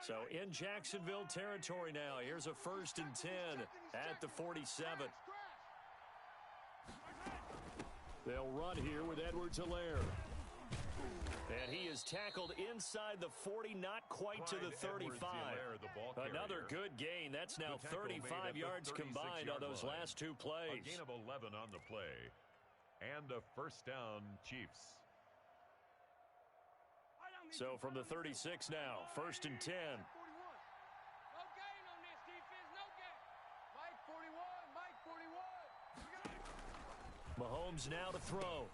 So in Jacksonville territory now. Here's a 1st and 10 at the 47. They'll run here with Edwards-Helaire. And he is tackled inside the 40, not quite to the 35. Another good gain. That's now 35 yards combined on those last two plays. A gain of 11 on the play. And a first down, Chiefs. So from the 36 now, 1st and 10. No gain on this defense, no gain. Mike 41, Mike 41. Mahomes now to throw.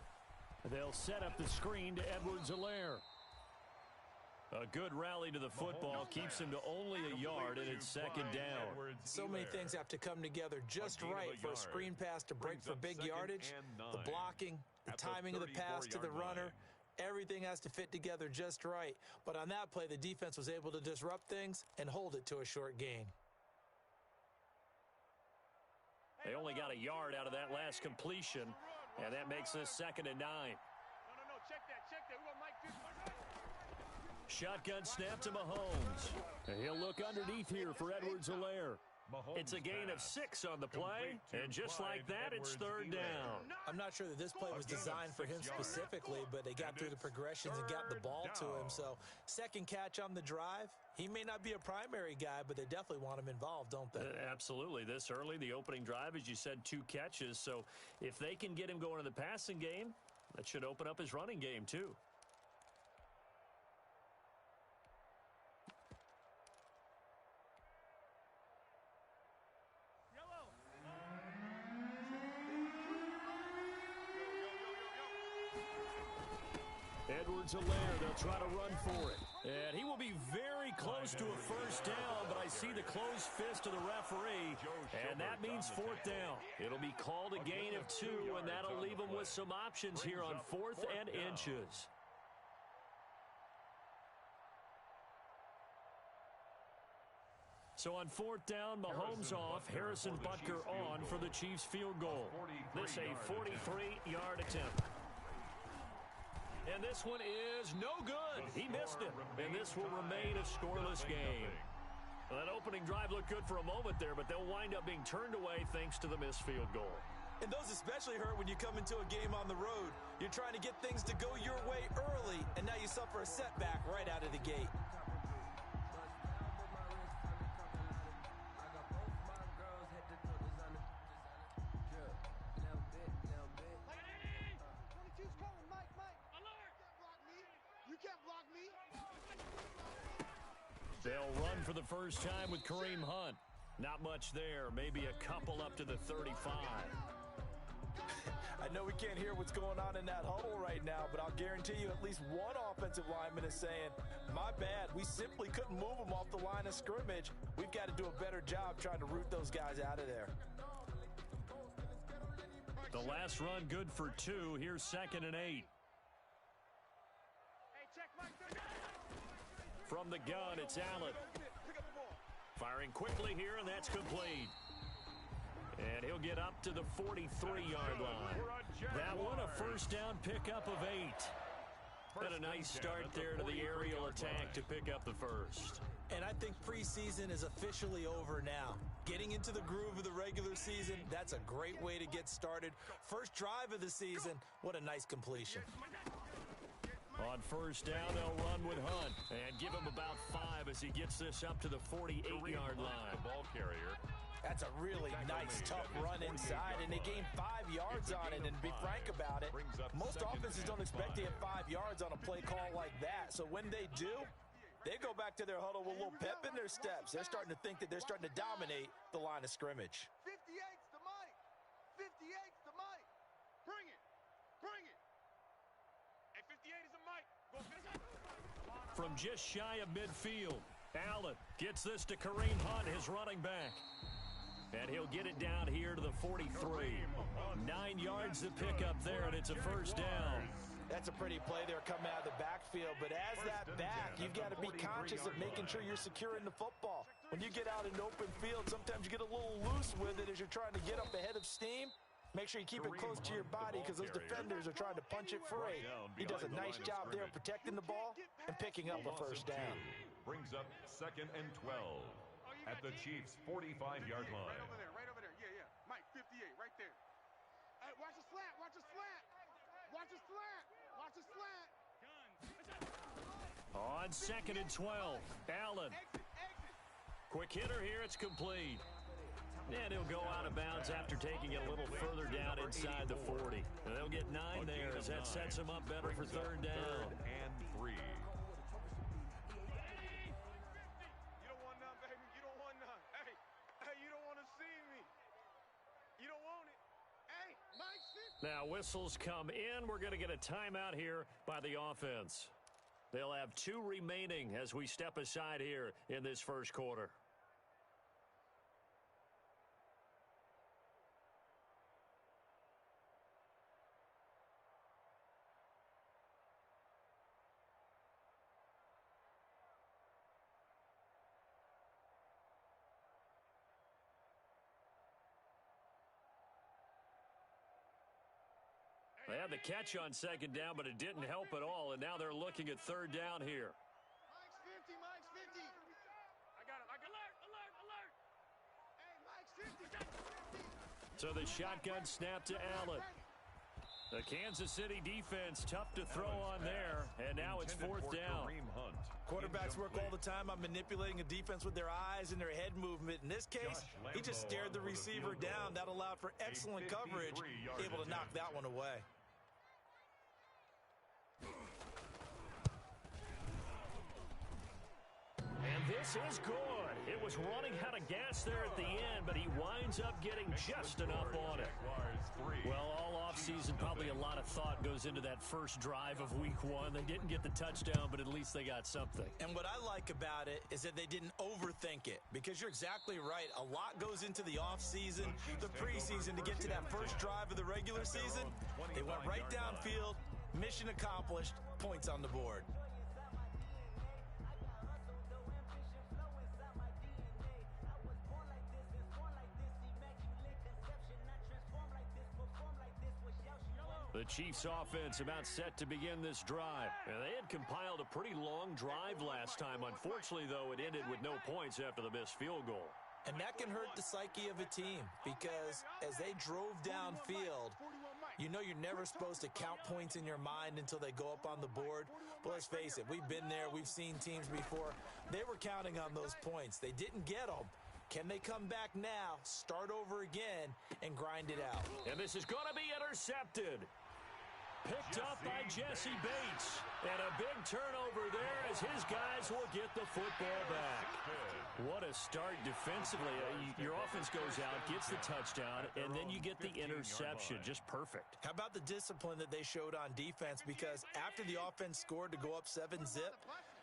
They'll set up the screen to Edwards-Helaire. A good rally to the football keeps him to only a yard, and it's 2nd down. So many things have to come together just right for a screen pass to break for big yardage. The blocking, the timing of the pass to the runner, everything has to fit together just right. But on that play, the defense was able to disrupt things and hold it to a short gain. They only got a yard out of that last completion, and that makes this 2nd and 9. No, check that. We want Mike 50. Shotgun snap to Mahomes. And he'll look underneath here for Edwards-Helaire. It's a gain of 6 on the play, and just like that, it's 3rd down. I'm not sure that this play was designed for him specifically, but they got through the progressions and got the ball to him. So, 2nd catch on the drive. He may not be a primary guy, but they definitely want him involved, don't they? Absolutely. This early, the opening drive, as you said, 2 catches. So, if they can get him going in the passing game, that should open up his running game, too. Edwards-Helaire, they'll try to run for it. And he will be very close to a first down, but I see the closed fist of the referee, and that means 4th down. It'll be called a gain of 2, and that'll leave them with some options here on 4th and inches. So on 4th down, Mahomes off, Harrison Butker on for the Chiefs field goal. This a 43-yard attempt. And this one is no good. He missed it. And this will remain a scoreless game. Well, that opening drive looked good for a moment there, but they'll wind up being turned away thanks to the missed field goal. And those especially hurt when you come into a game on the road. You're trying to get things to go your way early, and now you suffer a setback right out of the gate. They'll run for the first time with Kareem Hunt. Not much there. Maybe a couple up to the 35. I know we can't hear what's going on in that huddle right now, but I'll guarantee you at least one offensive lineman is saying, my bad, we simply couldn't move them off the line of scrimmage. We've got to do a better job trying to root those guys out of there. The last run good for 2. Here's 2nd and 8. Hey, check Mike 30. From the gun, it's Allen. Firing quickly here, and that's complete. And he'll get up to the 43-yard line. That one, a first down pickup of 8. And a nice start there to the aerial attack to pick up the first. And I think preseason is officially over now. Getting into the groove of the regular season, that's a great way to get started. First drive of the season, what a nice completion. On first down, they'll run with Hunt and give him about 5 as he gets this up to the 48-yard line. The ball carrier. That's a really nice, tough run inside, and they gained 5 yards on it. And to be frank about it, most offenses don't expect to get 5 yards on a play call like that. So when they do, they go back to their huddle with a little pep in their steps. They're starting to think that they're starting to dominate the line of scrimmage. 58's to Mike. 58's to Mike. Bring it. Bring it. Hey, 58 is a Mike. Go from just shy of midfield, Allen gets this to Kareem Hunt, his running back. And he'll get it down here to the 43. 9 yards to pick up there, and it's a first down. That's a pretty play there coming out of the backfield. But as that back, you've got to be conscious of making sure you're securing the football. When you get out in open field, sometimes you get a little loose with it as you're trying to get up ahead of steam. Make sure you keep it close to your body because those defenders are trying to punch it free. He does a nice job there protecting the ball and picking up a first down. brings up 2nd and 12 at the Chiefs' 45-yard line. Right over there. Yeah. Mike, 58, right there. Hey, watch the slant. Watch the slant. Watch the slant. Watch the slant. On 2nd and 12, Allen. Quick hitter here, it's complete. And he'll go out of bounds after taking it a little further down inside the 40. And they'll get 9 there as that sets him up better for 3rd down. 3rd and 3. You don't want none, baby. You don't want none. Hey, you don't want to see me. You don't want it. Hey, Mike's 50. Now whistles come in. We're going to get a timeout here by the offense. They'll have 2 remaining as we step aside here in this first quarter. They had the catch on 2nd down, but it didn't help at all, and now they're looking at 3rd down here. Mike's 50. I got him. Alert. Hey, Mike's 50. So the shotgun snap to Allen. The Kansas City defense tough to throw on there, and now it's 4th down. Quarterbacks work all the time on manipulating a defense with their eyes and their head movement. In this case, he just stared the receiver down. That allowed for excellent coverage, able to knock that one away. And this is good. It was running out of gas there at the end, but he winds up getting just enough on it. Well, all offseason, probably a lot of thought goes into that first drive of week 1. They didn't get the touchdown, but at least they got something. And what I like about it is that they didn't overthink it, because you're exactly right. A lot goes into the offseason, the preseason, to get to that first drive of the regular season. They went right downfield, mission accomplished, points on the board. The Chiefs offense about set to begin this drive. And they had compiled a pretty long drive last time. Unfortunately, though, it ended with no points after the missed field goal. And that can hurt the psyche of a team, because as they drove downfield, you know you're never supposed to count points in your mind until they go up on the board. But let's face it, we've been there. We've seen teams before. They were counting on those points. They didn't get them. Can they come back now, start over again, and grind it out? And this is going to be intercepted. Picked up by Jesse Bates. And a big turnover there as his guys will get the football back. What a start defensively. Your offense goes out, gets the touchdown, and then you get the interception. Just perfect. How about the discipline that they showed on defense? Because after the offense scored to go up 7-zip,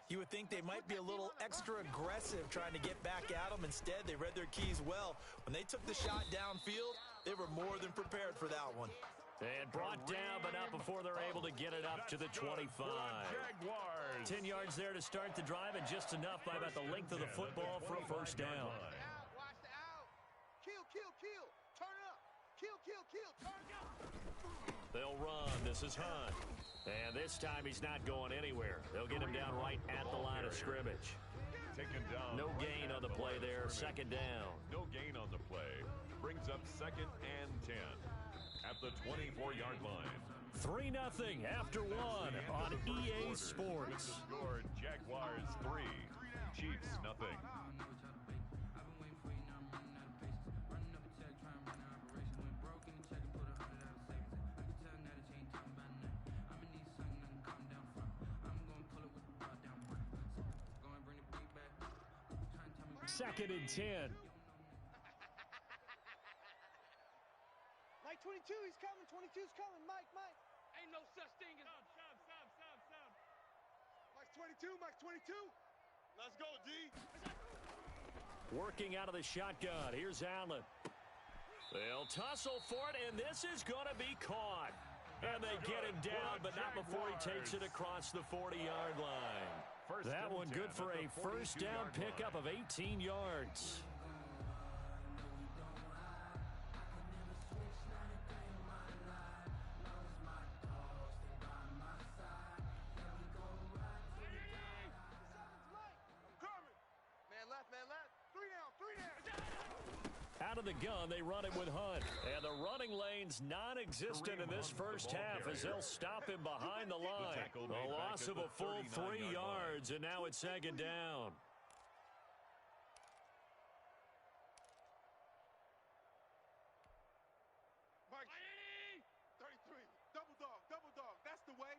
you would think they might be a little extra aggressive trying to get back at them. Instead, they read their keys well. When they took the shot downfield, they were more than prepared for that one. And brought down, but not before they're able to get it up to the 25. 10 yards there to start the drive, and just enough by about the length of the football for a first down. Watch the out. Kill. Turn up. Kill. Turn up. They'll run. This is Hunt. And this time he's not going anywhere. They'll get him down right at the line of scrimmage. Taken down. No gain on the play there. Second down. No gain on the play. Brings up 2nd and 10 at the 24-yard line. 3-0 after 1 on EA Sports. Scored Jaguars 3, Chiefs nothing. Second and 10. Mike 22, he's coming. 22's coming. Mike. Ain't no such thing as... Stop. Mike's 22. Let's go, D. Working out of the shotgun. Here's Allen. They'll tussle for it, and this is going to be caught. And they get him down, but not before he takes it across the 40-yard line. That one good for a first down pickup of 18 yards. out of the gun, they run it with Hunt. And the running lane's non-existent in this first half as they'll stop him behind the line. A loss of a full 3 yards, and now it's second down. Mike, 33, double dog, that's the way.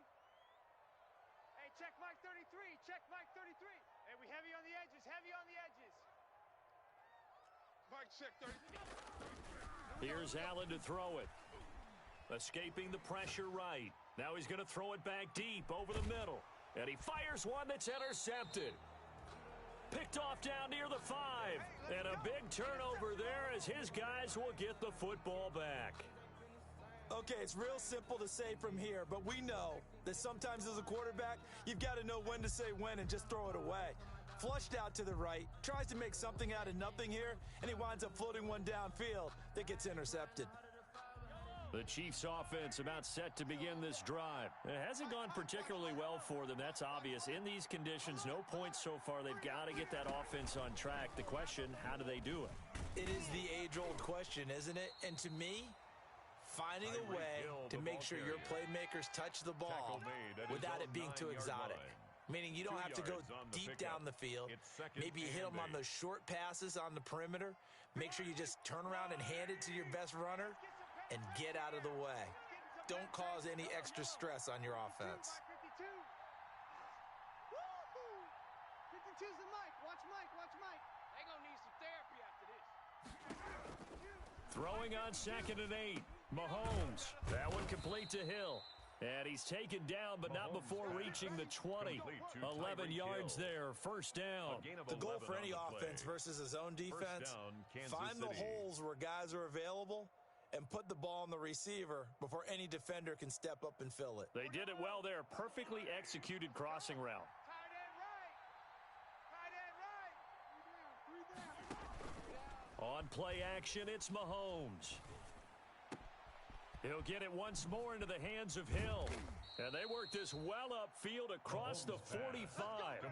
Hey, check Mike 33, check Mike 33. Hey, we heavy on the edges, heavy on the edges. Mike, check 33. Here's Allen to throw it. Escaping the pressure right. Now he's going to throw it back deep over the middle. And he fires one that's intercepted. Picked off down near the 5. And a big turnover there as his guys will get the football back. Okay, it's real simple to say from here, but we know that sometimes as a quarterback, you've got to know when to say when and just throw it away. Flushed out to the right, tries to make something out of nothing here, and he winds up floating one downfield that gets intercepted. The Chiefs offense about set to begin this drive. It hasn't gone particularly well for them, that's obvious. In these conditions, no points so far. They've got to get that offense on track. The question, how do they do it? It is the age-old question, isn't it? And to me, finding a way to make sure your playmakers touch the ball without it being too exotic. Meaning you don't have to go deep down the field. Maybe you hit them on those short passes on the perimeter. Make sure you just turn around and hand it to your best runner and get out of the way. Don't cause any extra stress on your offense. 52's the Mike. Watch Mike, watch Mike. They gonna need some therapy after this. Throwing on 2nd and 8. Mahomes. That one complete to Hill. And he's taken down, but not before reaching the 20. 11 yards there, first down. The goal for any offense versus his own defense, find the holes where guys are available and put the ball on the receiver before any defender can step up and fill it. They did it well there. Perfectly executed crossing route. Tight end right. Tight end right. On play action, it's Mahomes. He'll get it once more into the hands of Hill. And they work this well upfield across the 45. A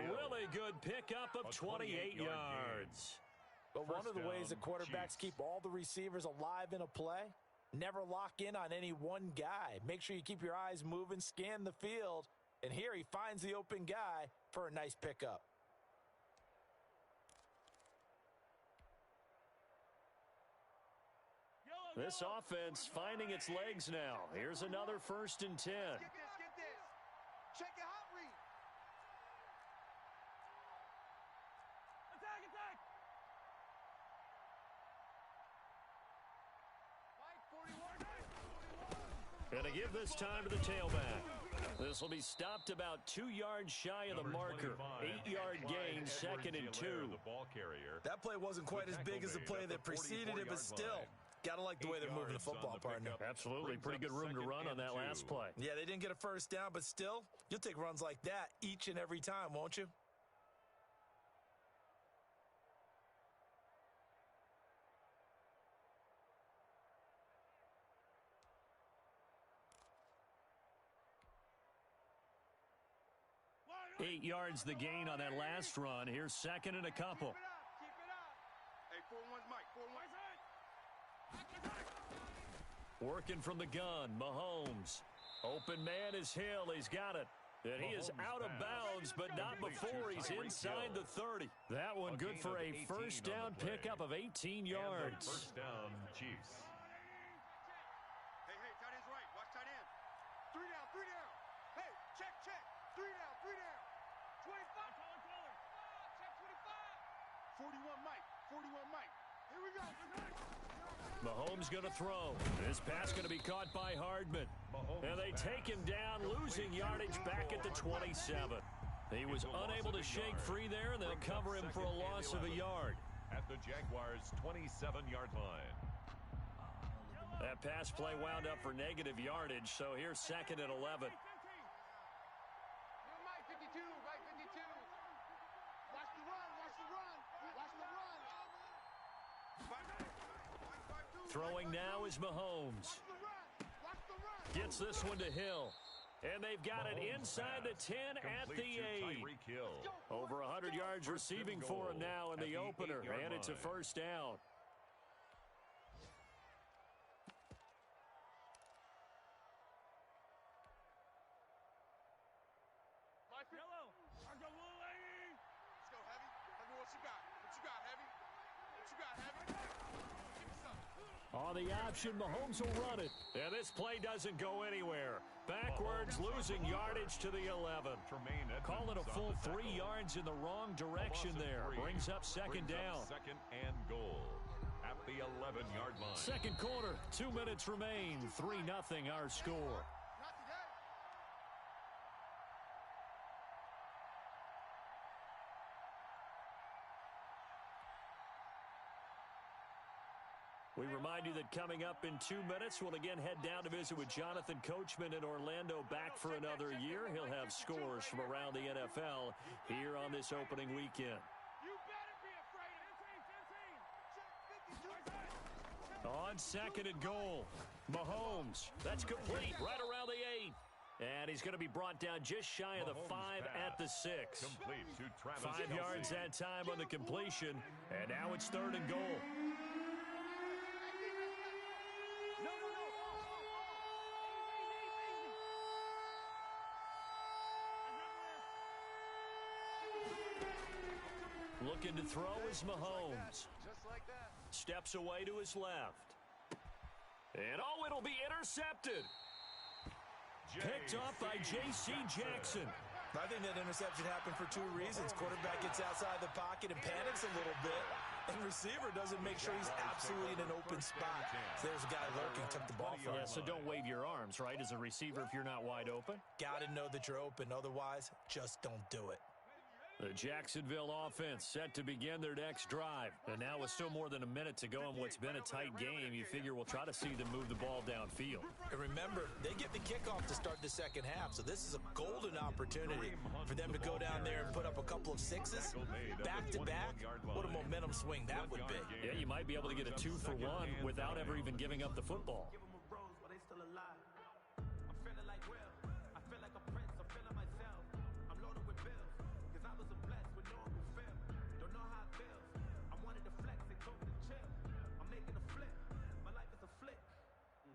really good pickup of 28 yards. But one of the ways that quarterbacks keep all the receivers alive in a play, never lock in on any one guy. Make sure you keep your eyes moving, scan the field, and here he finds the open guy for a nice pickup. This offense finding its legs now. Here's another 1st and 10. Get this. Check your hot read. Attack. Mike, 41. And to give this time to the tailback. This will be stopped about 2 yards shy of the marker. 8-yard gain, 2nd and 2. That play wasn't quite as big as the play that preceded it, but still, gotta like the way they're moving the football, partner. Absolutely. Pretty good room to run on that last play. Yeah, they didn't get a first down, but still, you'll take runs like that each and every time, won't you? Eight yards the gain on that last run. Here's 2nd and a couple. Keep it up. Hey, 4-1's Mike. 4-1. Working from the gun, Mahomes. Open man is Hill. He's got it. And he is out of bounds, but not before he's inside the 30. That one good for a first down pickup of 18 yards. First down, Chiefs. Hey, tight end's right. Watch tight end. 3 down. Hey, check. 3 down. 25. Check 25. 41 Mike. Here we go. Mahomes going to throw. This pass going to be caught by Hardman. And they take him down, losing yardage back at the 27. He was unable to shake free there, and they'll cover him for a loss of a yard. At the Jaguars' 27-yard line. That pass play wound up for negative yardage, so here's 2nd and 11. Mike 52, Mike 52. Watch the run. Throwing now is Mahomes. Gets this one to Hill. And they've got it inside the 10 at the 8. Over 100 yards yards receiving for him now in the opener, and it's a first down. On the option, Mahomes will run it. And this play doesn't go anywhere. Backwards, losing yardage to the 11. Call it a full 3 yards in the wrong direction there. Brings up second down. Second and goal at the 11-yard line. Second quarter, 2 minutes remain. 3-0 our score. We remind you that coming up in 2 minutes, we'll again head down to visit with Jonathan Coachman in Orlando, back for another year. He'll have scores from around the NFL here on this opening weekend. On second and goal, Mahomes. That's complete right around the 8. And he's going to be brought down just shy of the 5 at the 6. Complete to Travis 5 yards that time on the completion. And now it's third and goal. Looking to throw is Mahomes. Steps away to his left. And oh, it'll be intercepted. Picked off by J.C. Jackson. I think that interception happened for 2 reasons. Quarterback gets outside the pocket and panics a little bit. And receiver doesn't make sure he's absolutely in an open spot. So there's a guy lurking, took the ball from him. Yeah, so don't wave your arms, right, as a receiver if you're not wide open? Got to know that you're open. Otherwise, just don't do it. The Jacksonville offense set to begin their next drive. And now with still more than a minute to go in what's been a tight game, you figure we'll try to see them move the ball downfield. And remember, they get the kickoff to start the second half, so this is a golden opportunity for them to go down there and put up a couple of 6s back-to-back. What a momentum swing that would be. Yeah, you might be able to get a 2-for-1 without ever even giving up the football.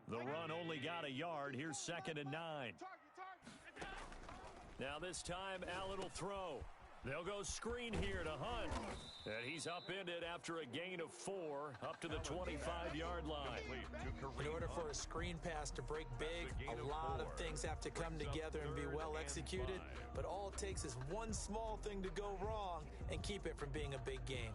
The run only got a yard. Here's second and 9. Now this time, Allen will throw. They'll go screen here to Hunt. And he's upended after a gain of 4 up to the 25-yard line. In order for a screen pass to break big, a lot of things have to come together and be well executed. But all it takes is one small thing to go wrong and keep it from being a big game.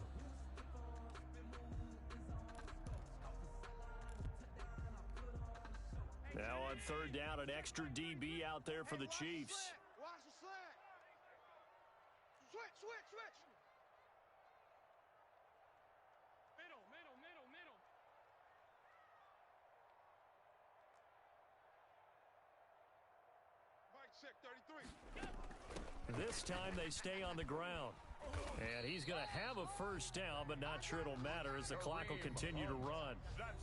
Now on third down, an extra DB out there for the Chiefs. Watch the slant. Switch. Middle. Mike, check 33. This time they stay on the ground. And he's going to have a first down, but not sure it'll matter as the clock will continue to run.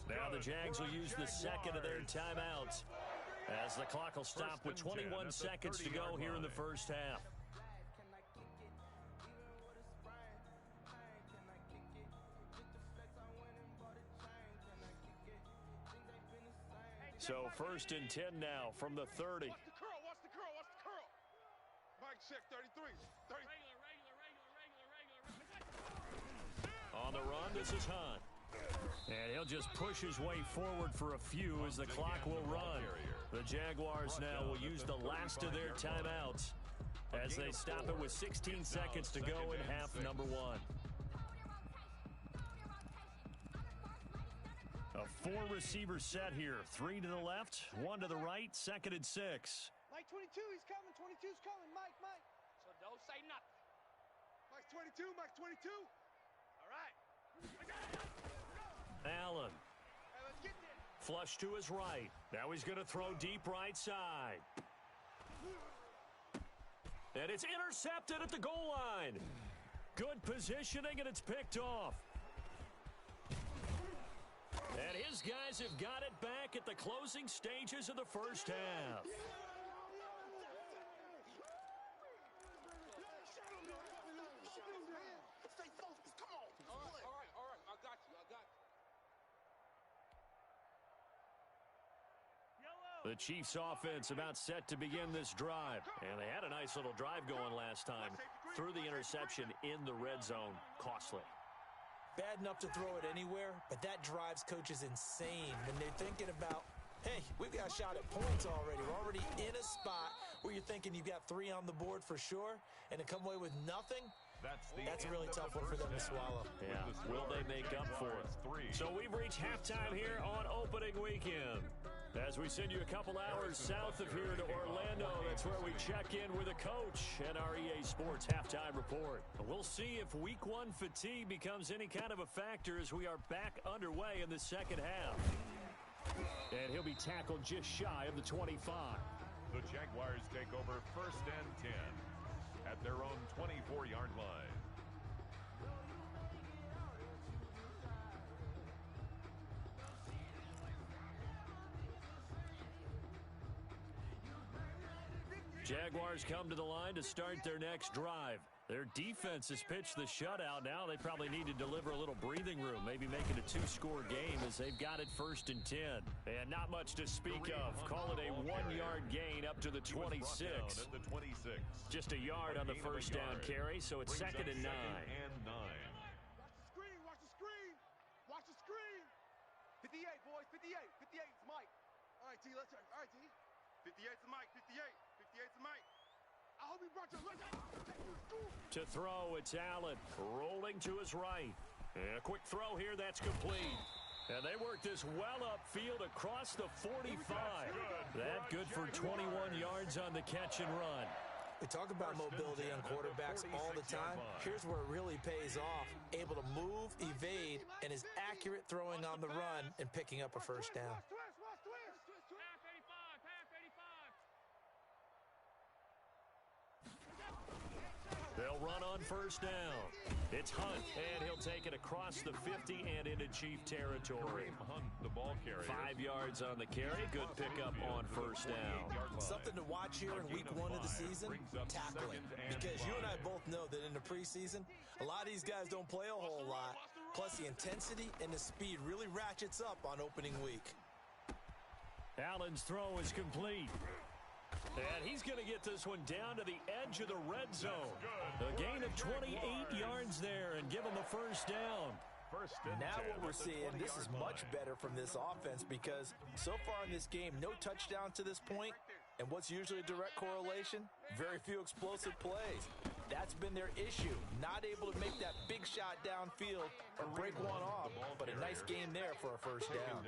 Now the Jags will use the second of their timeouts as the clock will stop with 21 seconds to go here in the first half. So first and 10 now from the 30. Watch the curl. Mike, check 33. 30. On the run, this is Hunt. And he'll just push his way forward for a few as the clock will run. The Jaguars now will use the last of their timeouts as they stop it with 16 seconds to go in half number 1. A 4-receiver set here. 3 to the left, 1 to the right, second and 6. Mike 22, he's coming. 22's coming. Mike. So don't say nothing. Mike 22. All right. Allen. Hey, let's get this. Flush to his right. Now he's going to throw deep right side. And it's intercepted at the goal line. Good positioning, and it's picked off. And his guys have got it back at the closing stages of the first half. The Chiefs offense about set to begin this drive. And they had a nice little drive going last time. Threw the interception in the red zone. Costly. Bad enough to throw it anywhere, but that drives coaches insane when they're thinking about, hey, we've got a shot at points already. We're already in a spot where you're thinking you've got 3 on the board for sure, and to come away with nothing, that's a really tough one for them to swallow. Yeah, will they make up for it? So we've reached halftime here on opening weekend. As we send you a couple hours south of here to Orlando, that's where we check in with a coach and our EA Sports halftime report. We'll see if week 1 fatigue becomes any kind of a factor as we are back underway in the second half. And he'll be tackled just shy of the 25. The Jaguars take over 1st and 10 at their own 24-yard line. Jaguars come to the line to start their next drive. Their defense has pitched the shutout. Now they probably need to deliver a little breathing room, maybe make it a 2-score game as they've got it 1st and 10. And not much to speak of. Call it a 1-yard gain up to the 26. Just a yard on the first down carry, so it's 2nd and 9. Watch the screen. Watch the screen. 58, boys. 58. 58 is Mike. All right, T. Let's turn. All right, T. 58 to Mike. 58. 58 to Mike. I hope he brought your right. To throw, it's Allen rolling to his right. And a quick throw here, that's complete. And they work this well upfield across the 45. That good for 21 yards on the catch and run. We talk about mobility on quarterbacks all the time. Here's where it really pays off. Able to move, evade, and is accurate throwing on the run and picking up a first down. They'll run on first down. It's Hunt, and he'll take it across the 50 and into Chief territory. Hunt, the ball carrier. 5 yards on the carry. Good pickup on first down. Something to watch here in week 1 of the season, tackling. Because you and I both know that in the preseason, a lot of these guys don't play a whole lot. Plus, the intensity and the speed really ratchets up on opening week. Allen's throw is complete. And he's going to get this one down to the edge of the red zone. A gain of 28 yards there and give him a first down. Now what we're seeing, this is much better from this offense because so far in this game, no touchdown to this point. And what's usually a direct correlation? Very few explosive plays. That's been their issue. Not able to make that big shot downfield or break one off. But a nice game there for a first down.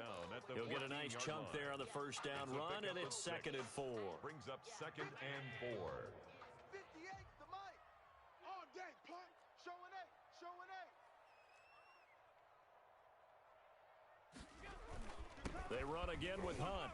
He'll get a nice chunk there on the first down run, and it's 2nd and 4. Brings up 2nd and 4. 58 to Mike. All day, punt. Showing 8. Showing 8. They run again with Hunt.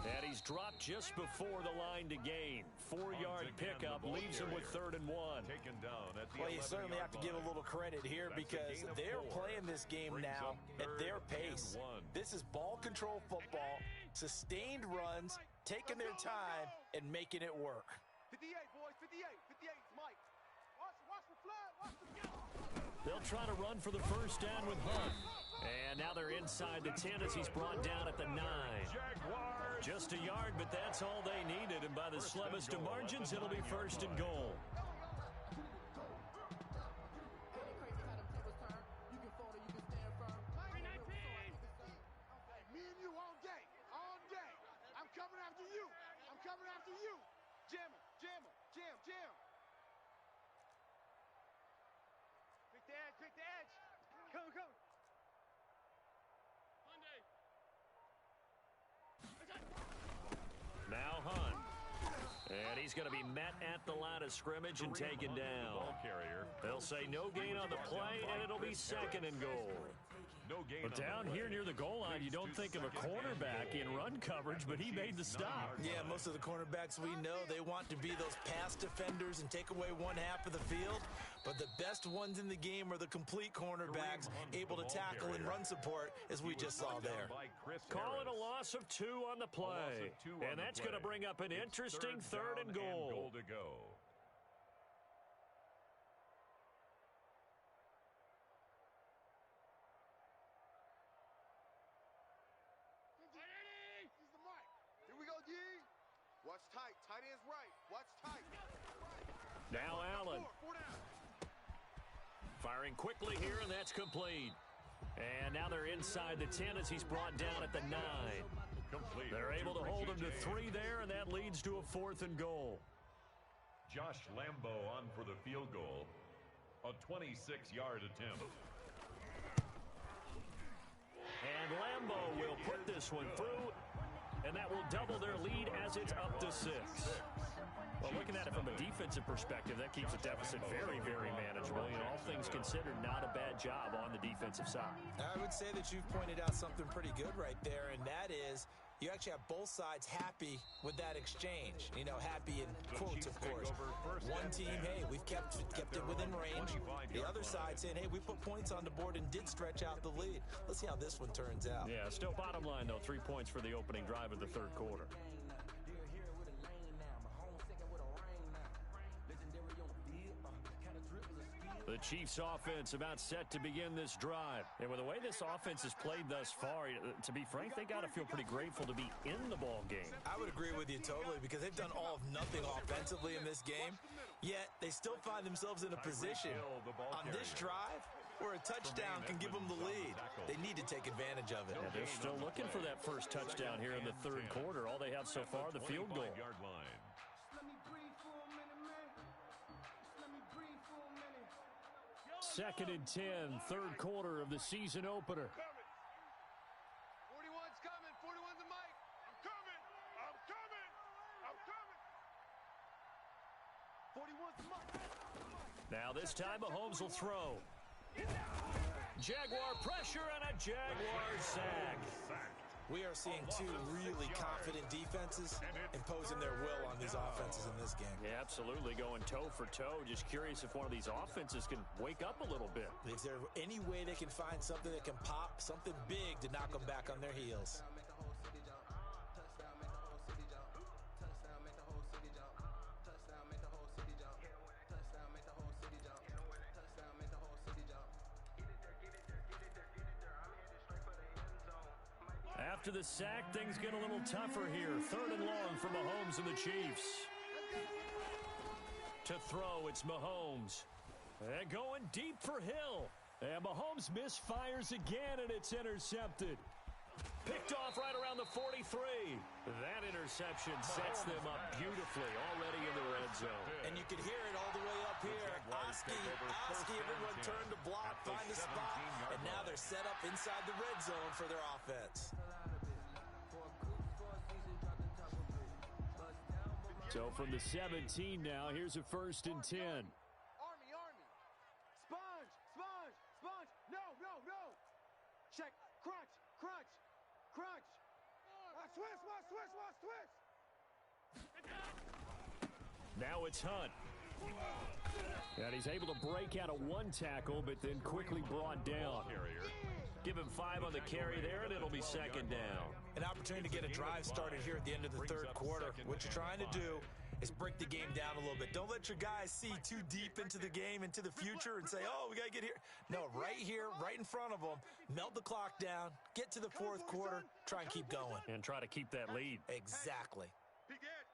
And he's dropped just before the line to gain. 4-yard pickup leaves him with 3rd and 1. Taken down at the well, you certainly have to give a little credit here because they're playing this game now at their pace. This is ball control football, sustained runs, taking their time, and making it work. 58, boys. 58. 58 is Mike. Watch the flag. Watch the They'll try to run for the first down with Hunt. And now they're inside the 10 as he's brought down at the 9. Just a yard, but that's all they needed. And by the slimmest of margins, it'll be 1st and goal. Me and you all day. All day. I'm coming after you. I'm coming after you. Jam him. Jam him. Jam. Jam. Pick the edge. Pick the edge. Come, come. Now Hunt. And he's going to be met at the line of scrimmage and taken down. They'll say no gain on the play, and it'll be 2nd and goal. But down here near the goal line, you don't think of a cornerback in run coverage, but he made the stop. Yeah, most of the cornerbacks we know, they want to be those pass defenders and take away one half of the field. But the best ones in the game are the complete cornerbacks, able to tackle and run support, as we just saw there. Call it a loss of 2 on the play. And that's going to bring up an interesting 3rd and goal. He's the Mike. Here we Now Allen. Firing quickly here, and that's complete. And now they're inside the 10 as he's brought down at the 9. Complete. They're able to hold him to 3 there, and that leads to a 4th and goal. Josh Lambo on for the field goal. A 26-yard attempt. And Lambo will put this one through, and that will double their lead as it's up to 6. Well, looking at it from a defensive perspective, that keeps the deficit very, very manageable. You know, all things considered, not a bad job on the defensive side. I would say that you've pointed out something pretty good right there, and that is you actually have both sides happy with that exchange. You know, happy in quotes, of course. One team, hey, we've kept it within range. The other side saying, hey, we put points on the board and did stretch out the lead. Let's see how this one turns out. Yeah, still bottom line, though, 3 points for the opening drive of the third quarter. The Chiefs offense about set to begin this drive. And with the way this offense has played thus far, to be frank, they got to feel pretty grateful to be in the ball game. I would agree with you totally because they've done all of nothing offensively in this game, yet they still find themselves in a position on this drive where a touchdown can give them the lead. They need to take advantage of it. And they're still looking for that first touchdown here in the third quarter. All they have so far, the field goal. Second and 10, third quarter of the season opener. 41's coming. 41's the mic. I'm coming. I'm coming. I'm coming. 41's the mic. Now this time Mahomes will throw. Jaguar pressure and a Jaguar sack. We are seeing two really confident defenses imposing their will on these offenses in this game. Yeah, absolutely, going toe for toe. Just curious if one of these offenses can wake up a little bit. Is there any way they can find something that can pop, something big to knock them back on their heels? After the sack, things get a little tougher here. Third and long for Mahomes and the Chiefs. To throw, it's Mahomes. And going deep for Hill. And Mahomes misfires again, and it's intercepted. Picked off right around the 43. That interception sets them up beautifully already in the red zone. And you can hear it all the way up here. Oski, everyone turned to block, find a spot, and now they're set up inside the red zone for their offense. So from the 17 now, here's a first and 10. Army. Sponge. No. Check. Crunch. Switch. Now it's Hunt. And he's able to break out of one tackle, but then quickly brought down. Give him 5 on the carry there, and it'll be second down. An opportunity to get a drive started here at the end of the third quarter. What you're trying to do is break the game down a little bit. Don't let your guys see too deep into the game, into the future, and say, oh, we got to get here. No, right here, right in front of them, melt the clock down, get to the fourth quarter, try and keep going. And try to keep that lead. Exactly. Big edge.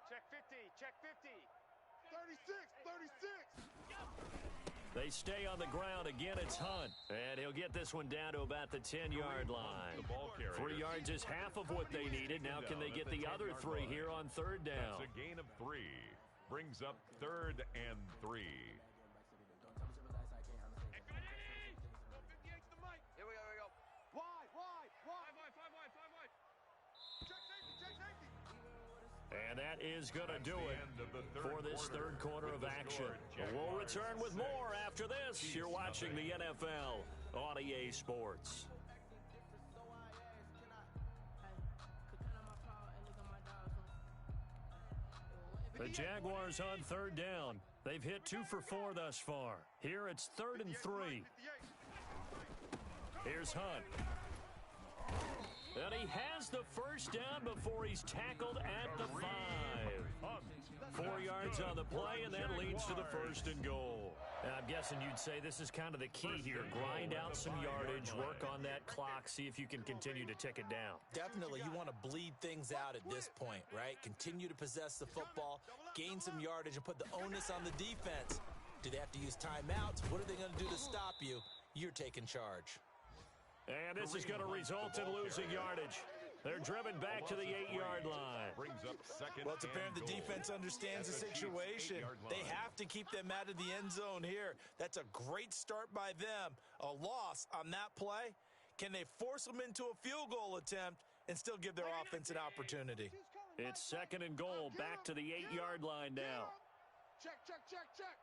Check 50. 36. They stay on the ground. Again, it's Hunt. And he'll get this one down to about the 10-yard line. 3 yards is half of what they needed. Now can they get the other 3 here on third down? That's a gain of 3. Brings up 3rd and 3. Here we go. Wide. 5 wide. Check safety. And that is going to do it for this third quarter of action. We'll return with more after this. You're watching the NFL on EA Sports. The Jaguars on third down. They've hit 2 for 4 thus far. Here it's 3rd and 3. Here's Hunt. And he has the first down before he's tackled at the 5. 4 yards on the play, and that leads to the 1st and goal. And I guessing you'd say this is kind of the key here. Grind out some yardage, work on that clock, see if you can continue to tick it down. Definitely, you want to bleed things out at this point, right? Continue to possess the football, gain some yardage, and put the onus on the defense. Do they have to use timeouts? What are they going to do to stop you? You're taking charge. And this is going to result in losing yardage. They're driven back to the 8-yard line. Brings up second. Well, it's apparent the defense understands the situation. They have to keep them out of the end zone here. That's a great start by them. A loss on that play. Can they force them into a field goal attempt and still give their offense an opportunity? It's second and goal, back to the 8-yard line now. Check, check, check, check.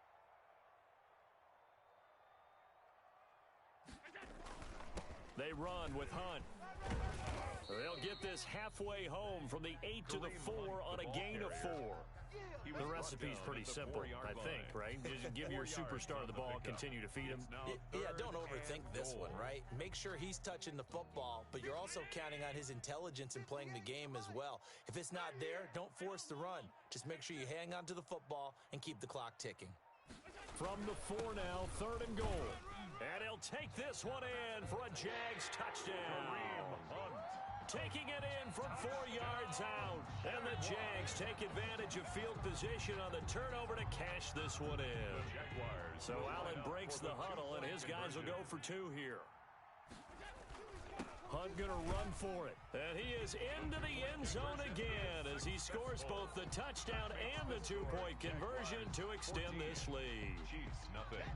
They run with Hunt. They'll get this halfway home from the 8 to the 4 on a gain of 4. The recipe's pretty simple, I think, right? Just give your superstar the ball, continue to feed him. Yeah, don't overthink this one, right? Make sure he's touching the football, but you're also counting on his intelligence in playing the game as well. If it's not there, don't force the run. Just make sure you hang on to the football and keep the clock ticking. From the 4 now, third and goal. And he'll take this one in for a Jags touchdown. Taking it in from 4 yards out. And the Jags take advantage of field position on the turnover to cash this one in. So Allen breaks the huddle, and his guys will go for 2 here. Hunt going to run for it. And he is into the end zone again as he scores both the touchdown and the 2-point conversion to extend this lead. Chiefs, nothing.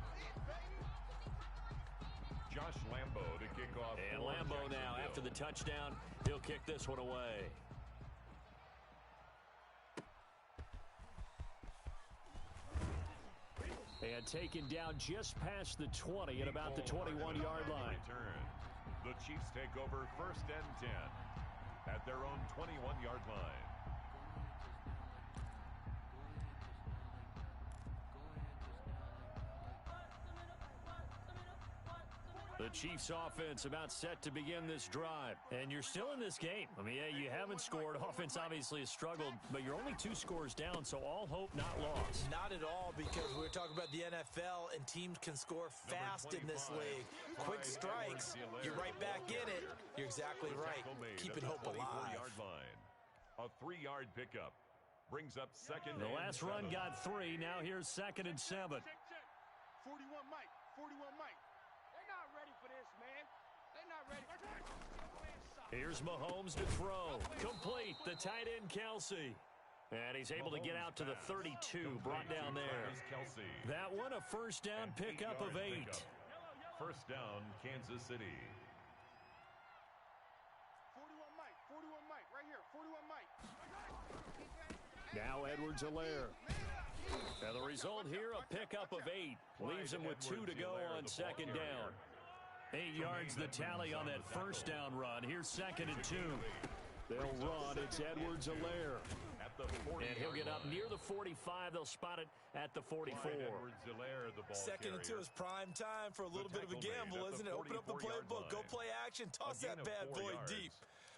Josh Lambo to kick off. And Lambo now, after the touchdown, he'll kick this one away. And taken down just past the 20 at about the 21-yard line. The Chiefs take over first and 10 at their own 21-yard line. The Chiefs offense about set to begin this drive. And you're still in this game. I mean, yeah, you haven't scored. Offense obviously has struggled, but you're only 2 scores down, so all hope not lost. Not at all, because we're talking about the NFL, and teams can score fast in this league. Quick strikes, you're right back in it. You're exactly right. Keeping hope alive. A 3-yard pickup brings up second. The last run got 3. Now here's second and 7. 41 Mike, 41 Mike. Here's Mahomes to throw. Complete. The tight end, Kelsey. And he's able to get out to the 32, brought down there. That one, a first down pickup of 8. First down, Kansas City. 41 Mike, right here, 41 Mike. Now Edwards-Helaire. And the result here, a pickup of 8. Leaves him with 2 to go on second down. 8 yards the tally on that first down run. Here's second and 2. They'll run. It's Edwards-Helaire. And he'll get up near the 45. They'll spot it at the 44. Second and 2 is prime time for a little bit of a gamble, isn't it? Open up the playbook. Go play action. Toss that bad boy deep.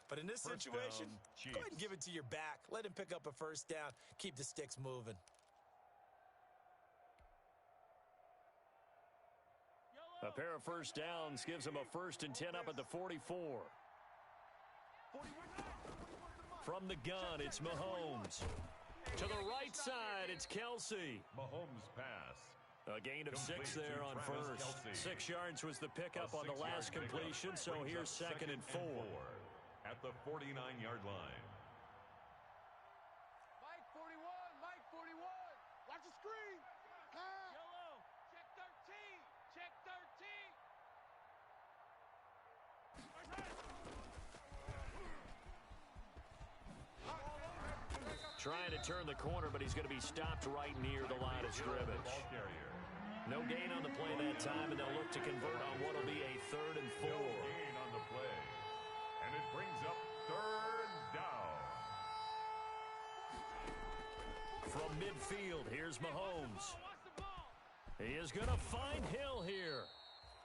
But in this situation, go ahead and give it to your back. Let him pick up a first down. Keep the sticks moving. A pair of first downs gives him a first and 10 up at the 44. From the gun, it's Mahomes. To the right side, it's Kelsey. Mahomes pass. A gain of 6 there on first. 6 yards was the pickup on the last completion, so here's second and 4. At the 49-yard line. Mike 41, Mike 41. Watch the screen. Yellow. Check 13. Check 13. Trying to turn the corner, but he's going to be stopped right near the line of scrimmage. No gain on the play that time, and they'll look to convert on what will be a third and 4. No gain on the play. And it brings up third down. From midfield, here's Mahomes. He is going to find Hill here.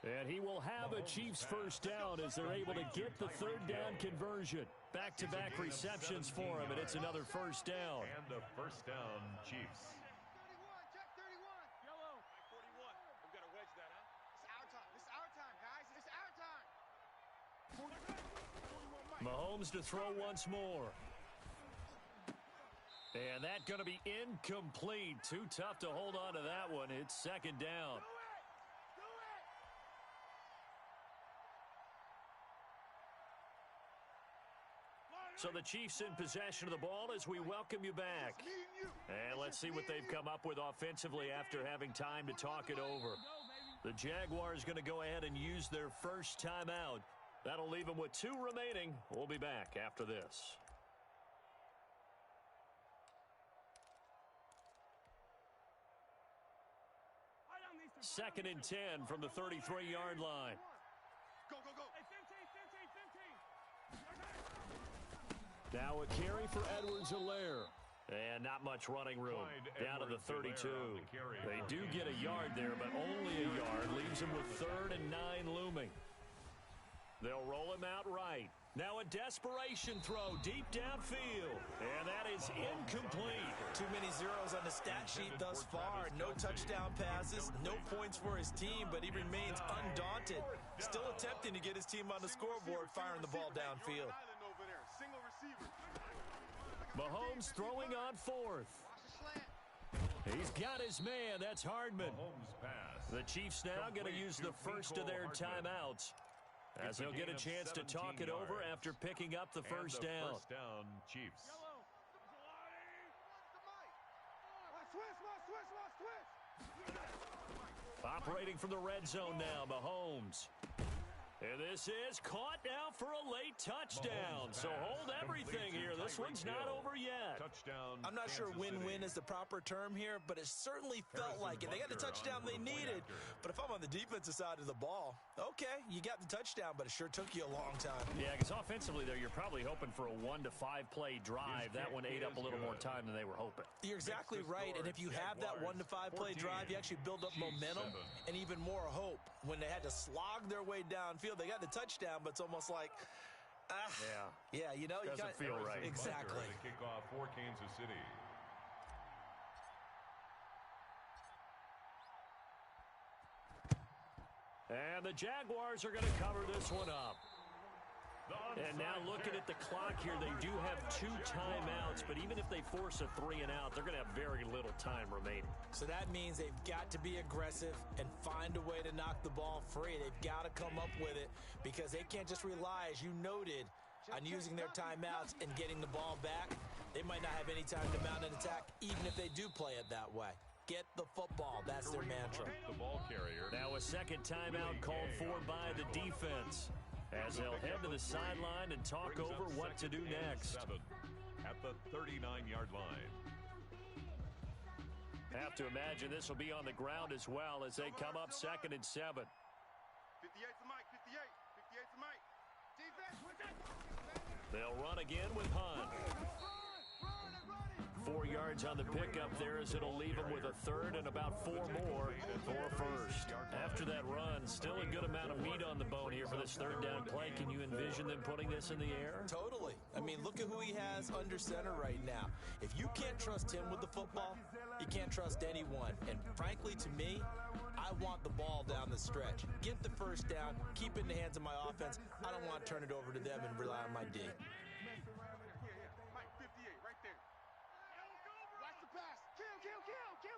And he will have a Chiefs first down as they're able to get the third down conversion. Back-to-back receptions for him, and it's another first down. And a first down, Chiefs. 31, check 31. Yellow. Mike 41. We've got a Mahomes to throw once more. And that's going to be incomplete. Too tough to hold on to that one. It's second down. So the Chiefs in possession of the ball as we welcome you back. And let's see what they've come up with offensively after having time to talk it over. The Jaguars going to go ahead and use their first timeout. That'll leave them with 2 remaining. We'll be back after this. Second and 10 from the 33-yard line. Go, go, go. Now a carry for Edwards-Helaire. And not much running room. Down to the 32. They do get a yard there, but only a yard. Leaves them with 3rd and 9 looming. They'll roll him out right. Now a desperation throw deep downfield. And that is incomplete. Too many zeros on the stat sheet thus far. No touchdown passes, no points for his team, but he remains undaunted. Still attempting to get his team on the scoreboard, firing the ball downfield. Mahomes throwing on 4th. He's got his man. That's Hardman. The Chiefs now going to use the first of their timeouts, as they'll get a chance to talk it over after picking up the first down. First down, Chiefs. Operating from the red zone now, Mahomes. And this is caught now for a late touchdown. So hold everything here. This one's not over yet. Touchdown. I'm not sure win-win is the proper term here, but it certainly felt like it. They got the touchdown they needed. But if I'm on the defensive side of the ball, okay, you got the touchdown, but it sure took you a long time. Yeah, because offensively there, you're probably hoping for a 1 to 5 play drive. That one ate up a little more time than they were hoping. You're exactly right. And if you have that 1 to 5 play drive, you actually build up momentum and even more hope. When they had to slog their way downfield, they got the touchdown, but it's almost like, yeah, you know, doesn't feel right. Exactly. Kickoff for Kansas City. And the Jaguars are going to cover this one up. And now looking at the clock here, they do have 2 timeouts, but even if they force a 3 and out, they're going to have very little time remaining. So that means they've got to be aggressive and find a way to knock the ball free. They've got to come up with it because they can't just rely, as you noted, on using their timeouts and getting the ball back. They might not have any time to mount an attack, even if they do play it that way. Get the football. That's their mantra. The ball carrier. Now a second timeout called for by the defense, as they'll head to the sideline and talk over what to do next. At the 39-yard line. Have to imagine this will be on the ground as well as they come up 2nd and 7. 58 to Mike, 58 to Mike. Defense, They'll run again with Hunt. 4 yards on the pickup there, as it'll leave them with a 3rd and about 4 more for a first. After that run, still a good amount of meat on the bone here for this 3rd down play. Can you envision them putting this in the air? Totally. I mean, look at who he has under center right now. If you can't trust him with the football, you can't trust anyone. And frankly, to me, I want the ball down the stretch. Get the first down, keep it in the hands of my offense. I don't want to turn it over to them and rely on my D. Mike, 58, right there. Watch the pass. Kill.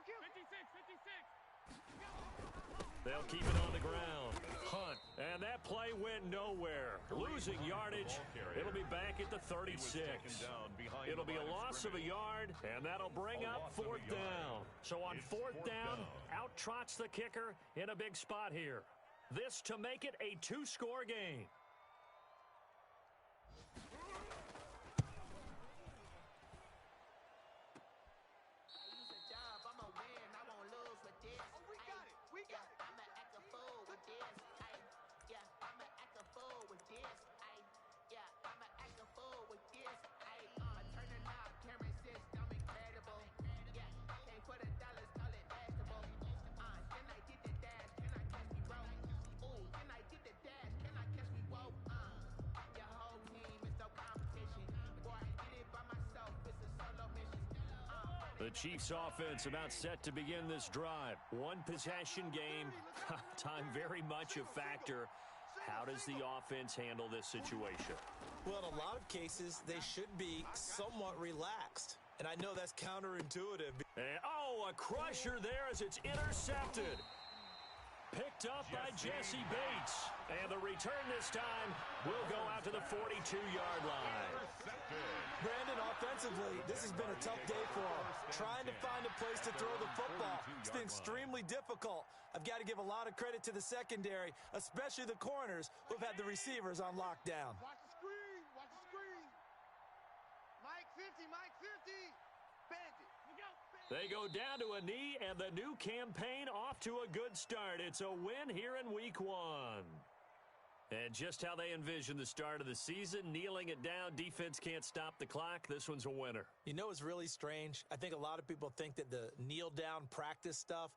56. They'll keep it on the ground. Hunt. And that play went nowhere. Losing yardage. It'll be back at the 36. It'll be a loss of a yard, and that'll bring up 4th down. So on 4th down, out trots the kicker in a big spot here. This to make it a 2-score game. The Chiefs offense about set to begin this drive. 1 possession game. Time very much a factor. How does the offense handle this situation? Well, in a lot of cases, they should be somewhat relaxed. And I know that's counterintuitive. And, a crusher there as it's intercepted. Picked up by Jesse Bates. And the return this time will go out to the 42-yard line. Brandon, offensively, this has been a tough day for him. Trying to find a place to throw the football. It's been extremely difficult. I've got to give a lot of credit to the secondary, especially the corners who've had the receivers on lockdown. Watch the screen. Watch the screen. Mike 50. Mike 50. Bandit. Look out. Bandit. They go down to a knee, and the new campaign off to a good start. It's a win here in Week 1. And just how they envision the start of the season, kneeling it down, defense can't stop the clock. This one's a winner. You know what's really strange? I think a lot of people think that the kneel-down practice stuff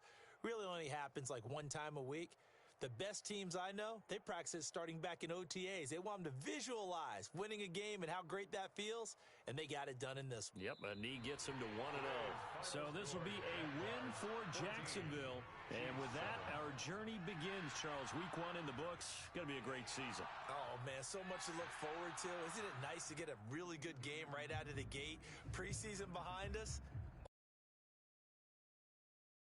really only happens like one time a week. The best teams I know, they practice it starting back in OTAs. They want them to visualize winning a game and how great that feels, and they got it done in this one. Yep, a knee gets them to 1-0. So this will be a win for Jacksonville. And with that, our journey begins, Charles. Week 1 in the books. Going to be a great season. Oh, man, so much to look forward to. Isn't it nice to get a really good game right out of the gate? Preseason behind us.